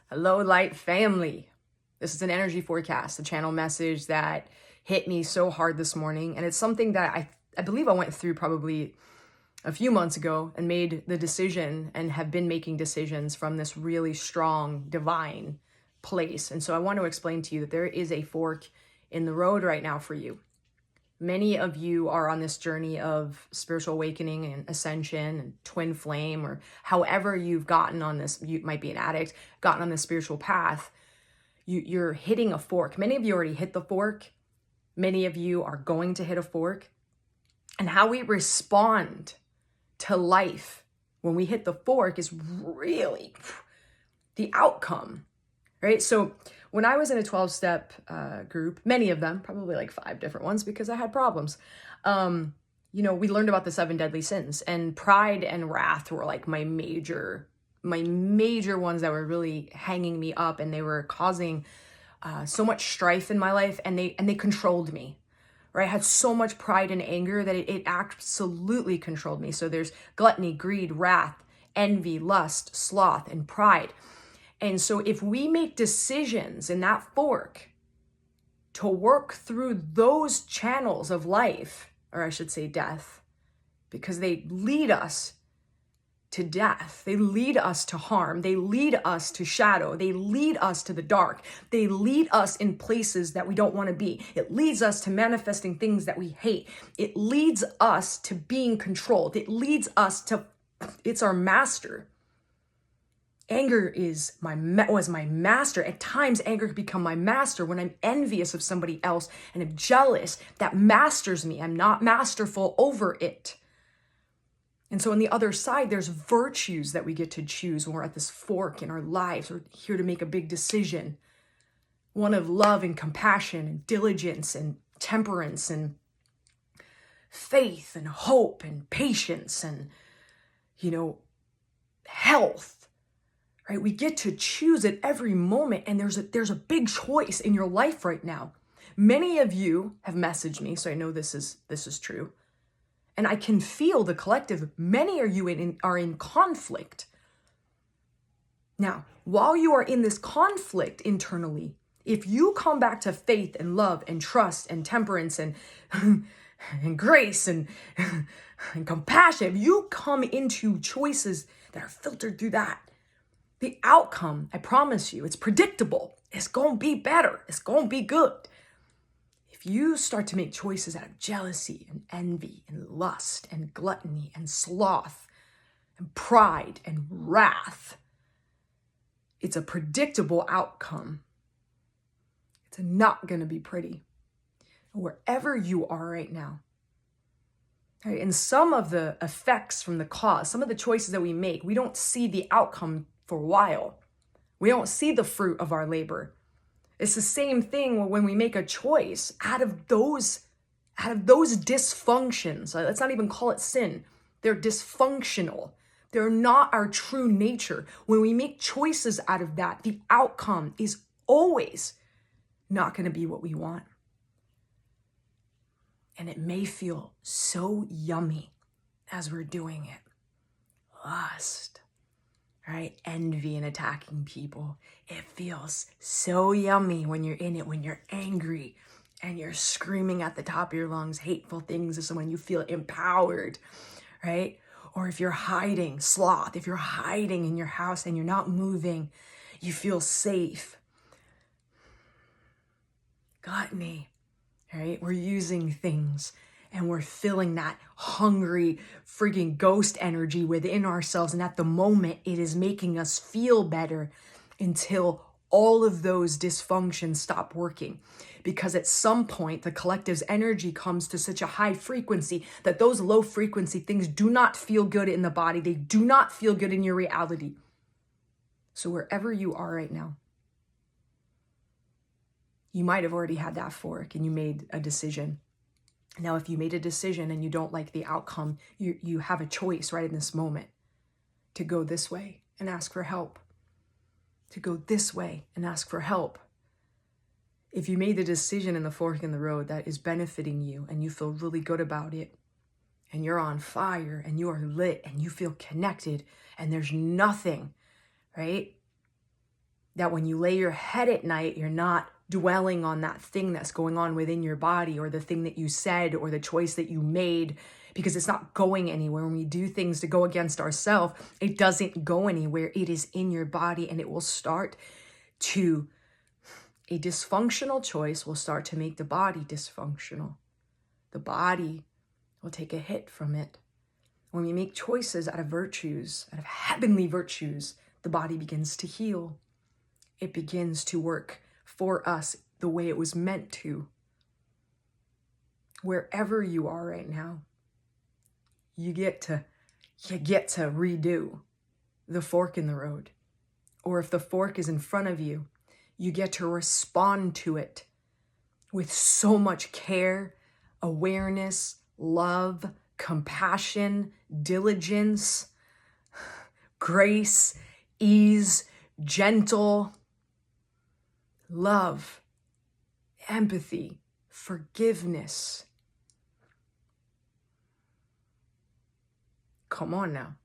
Hello, Light family. This is an energy forecast, a channel message that hit me so hard this morning. And it's something that I believe I went through probably a few months ago and made the decision and have been making decisions from this really strong divine place. And so I want to explain to you that there is a fork in the road right now for you. Many of you are on this journey of spiritual awakening and ascension and twin flame, or however you've gotten on this, you might be an addict, gotten on this spiritual path. You're hitting a fork. Many of you already hit the fork. Many of you are going to hit a fork. And how we respond to life when we hit the fork is really the outcome, right? So when I was in a 12-step group, many of them, probably like 5 different ones because I had problems, we learned about the 7 deadly sins, and pride and wrath were like my major ones that were really hanging me up, and they were causing so much strife in my life, and they controlled me. Right? I had so much pride and anger that it absolutely controlled me. So there's gluttony, greed, wrath, envy, lust, sloth, and pride. And so if we make decisions in that fork to work through those channels of life, or I should say death, because they lead us to death, they lead us to harm, they lead us to shadow, they lead us to the dark, they lead us in places that we don't want to be. It leads us to manifesting things that we hate. It leads us to being controlled. It leads us to, it's our master. Anger was my master. At times, anger can become my master when I'm envious of somebody else and I'm jealous. That masters me. I'm not masterful over it. And so on the other side, there's virtues that we get to choose when we're at this fork in our lives. We're here to make a big decision. One of love and compassion and diligence and temperance and faith and hope and patience and, health. Right? We get to choose at every moment, and there's a big choice in your life right now. Many of you have messaged me, so I know this is true. And I can feel the collective. Many of you are in conflict. Now, while you are in this conflict internally, if you come back to faith and love and trust and temperance and and grace and compassion, if you come into choices that are filtered through that, the outcome, I promise you, it's predictable. It's going to be better. It's going to be good. If you start to make choices out of jealousy and envy and lust and gluttony and sloth and pride and wrath, it's a predictable outcome. It's not going to be pretty. Wherever you are right now, right, and some of the effects from the cause, some of the choices that we make, we don't see the outcome for a while. We don't see the fruit of our labor. It's the same thing when we make a choice out of those dysfunctions. Let's not even call it sin. They're dysfunctional. They're not our true nature. When we make choices out of that, the outcome is always not going to be what we want. And it may feel so yummy as we're doing it. Lust. Right? Envy and attacking people. It feels so yummy when you're in it, when you're angry and you're screaming at the top of your lungs hateful things to someone. You feel empowered, right? Or if you're hiding, sloth, if you're hiding in your house and you're not moving, you feel safe. Gluttony, right? We're using things and we're feeling that hungry freaking ghost energy within ourselves. And at the moment, it is making us feel better until all of those dysfunctions stop working. Because at some point, the collective's energy comes to such a high frequency that those low frequency things do not feel good in the body. They do not feel good in your reality. So wherever you are right now, you might have already had that fork and you made a decision. Now, if you made a decision and you don't like the outcome, you have a choice right in this moment to go this way and ask for help. To go this way and ask for help. If you made the decision in the fork in the road that is benefiting you and you feel really good about it, and you're on fire and you are lit and you feel connected and there's nothing, right, That when you lay your head at night, you're not dwelling on that thing that's going on within your body, or the thing that you said, or the choice that you made, because it's not going anywhere. When we do things to go against ourselves, it doesn't go anywhere. It is in your body, and it will start to, a dysfunctional choice will start to make the body dysfunctional. The body will take a hit from it. When we make choices out of virtues, out of heavenly virtues, the body begins to heal. It begins to work for us the way it was meant to. Wherever you are right now, you get to redo the fork in the road. Or if the fork is in front of you, you get to respond to it with so much care, awareness, love, compassion, diligence, grace, ease, gentle, love, empathy, forgiveness. Come on now.